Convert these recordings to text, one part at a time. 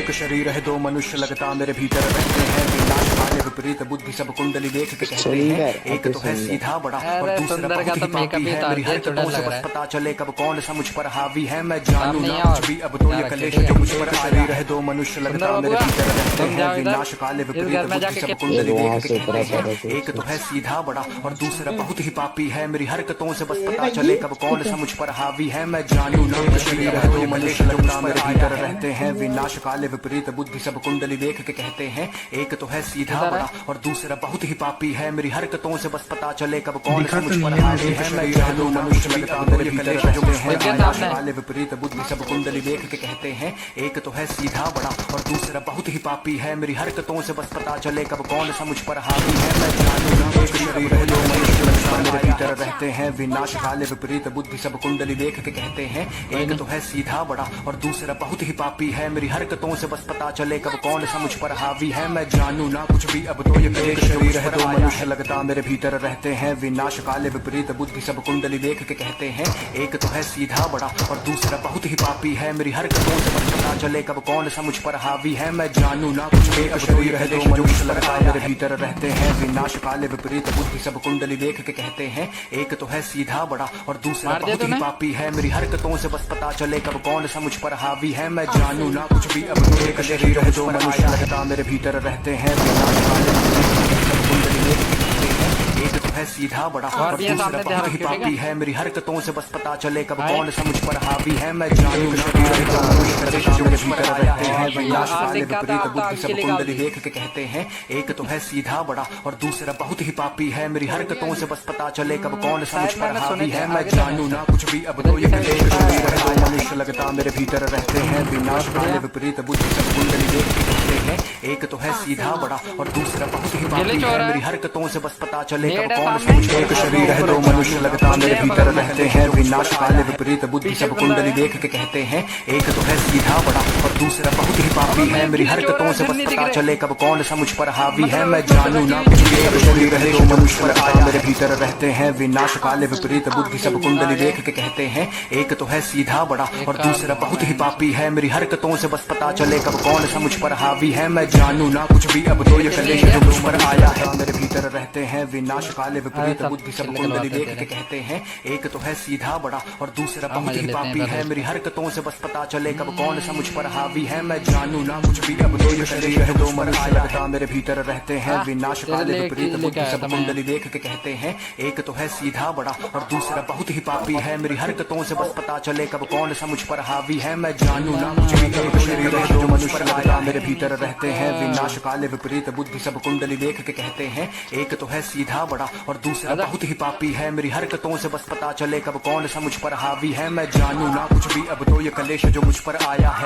एक शरीर है दो मनुष्य लगता मेरे भीतर रहते हैं, विनाश वाले विपरीत बुद्धि सब कुंडली देख के कहते हैं, एक तो है सीधा बड़ा और दूसरा बहुत ही पापी है। मेरी हरकतों से बस पता चले कब कौन सा मुझ पर हावी है, मैं जानू ना कुछ भी अब तो ये कलेश जो मुझ पर शरीर है दो मनुष्य लगता मेरे भीतर रहते हैं, विनाश काले विपरीत बुद्धि सब कुंडली देख के कहते हैं, एक तो है सीधा बड़ा और दूसरा बहुत ही पापी है। मेरी हरकतों से बस पता चले कब कौन सा मुझ पर हावी है, मैं जानू ना शरीर है दो मनुष्य लगता मेरे भीतर रहते हैं, विनाश काले विपरीत बुद्धि सब कुंडली देख के कहते हैं, एक तो है सीधा बड़ा और दूसरा बहुत ही पापी है। मेरी हरकतों से बस पता चले कब कौन सा मुझ पर हावी है, मैं जानू मनुष्य लगता मेरे भीतर रहते हैं, विनाश काले विपरीत बुद्धि सब कुंडली देख के कहते हैं, एक तो है सीधा बड़ा और दूसरा बहुत ही पापी है। मेरी हरकतों से बस पता चले कब कौन सा मुझ पर हावी है, मैं जानू ना एक शरीर है दो मनुष्य लगता मेरे भीतर रहते हैं, विनाश काले विपरीत बुद्धि सब कुंडली देख के कहते हैं, एक तो है सीधा बड़ा और दूसरा बहुत ही पापी है। मेरी हरकतों से बस पता चले कब कौन सा मुझ पर हावी है, मैं जानू ना कुछ भी अब तो ये एक शरीर है दो मनुष्य लगता मेरे भीतर रहते हैं, विनाश काले विपरीत बुद्धि सब कुंडली देख के कहते हैं, एक तो है सीधा बड़ा और दूसरा बहुत ही पापी है। मेरी हरकतों से बस पता चले कब कौन सा मुझ पर हावी है, मैं जानू ना कुछ एक शरीर है दो मनुष्य लगता मेरे भीतर रहते हैं, विनाश काले विपरीत बुद्धि सब कुंडली देख के कहते हैं, एक तो है सीधा बड़ा और दूसरा बहुत ही पापी है। मेरी हरकतों से बस पता चले कब कौन सा मुझ पर हावी है, मैं जानू ना कुछ भी अब तो एक शरीर है दो मनुष्य लगता मेरे भीतर रहते हैं, विनाश काले विपरीत सब कुंडली देख के कहते हैं, एक तो है सीधा बड़ा और दूसरा बहुत ही पापी है। मेरी हरकतों से बस पता चले कब कौन सा मुझ पर हावी है, मैं जानू ना शरीर है दो मनुष्य लगता मेरे भीतर रहते हैं, विनाश काले विपरीत बुद्धि सब कुंडली देख के कहते हैं, एक तो है सीधा बड़ा और दूसरा बहुत ही पापी है। मेरी हरकतों से बस पता चले कब कौन सा मुझ पर हावी है, मैं जानू ना कुछ भी अब तो ये एक शरीर है दो मनुष्य लगता मेरे भीतर रहते हैं, विनाश काले विपरीत बुद्धि सब कुंडली देख के कहते हैं, एक तो है सीधा बड़ा और दूसरा बहुत ही पापी है। मेरी हरकतों से बस पता चले कब कौन सा मुझ एक शरीर है दो मनुष्य लगता मेरे भीतर रहते हैं, विनाश काले विपरीत बुद्धि सब कुंडली देख के कहते हैं, एक तो है सीधा बड़ा और दूसरा बहुत ही पापी है। मेरी हरकतों से बस पता चले कब कौन सा मुझ पर हावी है, मैं जानू ना कुछ एक शरीर है दो मनुष्य लगता मेरे भीतर रहते हैं, विनाश काले विपरीत बुद्धि सब कुंडली देख के कहते हैं, एक तो है सीधा बड़ा और दूसरा बहुत ही पापी है। मेरी हरकतों से बस पता चले कब कौन सा मुझ पर हावी है, मैं जानू ना कुछ भी अब तो ये कलेश जो मुझ पर आया है मेरे भीतर रहते हैं, विनाश काले विपरीत बुद्धि सब कुंडली देख के कहते हैं, एक तो है सीधा बड़ा और दूसरा बहुत ही पापी है। मेरी हरकतों से बस पता चले कब कौन सा मुझ पर हावी है, मैं जानू ना कुछ भी अब तो ये शरीर है दो मनुष्य लगता मेरे भीतर रहते हैं, विनाश काले विपरीत बुद्धि सब कुंडली देख के कहते हैं, एक तो है सीधा बड़ा और दूसरा बहुत ही पापी है। मेरी हरकतों से बस पता चले कब कौन सा मुझ पर हावी है, मैं जानू ना कुछ भी एक शरीर है दो मनुष्य लगता मेरे भीतर रहते हैं, विनाश काले विपरीत बुद्धि सब कुंडली देख के कहते हैं, एक तो है सीधा बड़ा और दूसरा बहुत ही पापी है। मेरी हरकतों से बस पता चले कब कौन सा मुझ पर हावी है, मैं जानू ना कुछ भी अब तो ये कलेश जो मुझ पर आया है।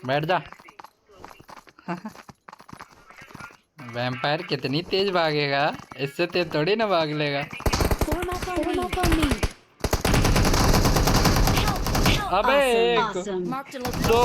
बैठ जा। वैम्पायर कितनी तेज भागेगा, इससे तेज थोड़ी ना भाग लेगा। अबे एक दो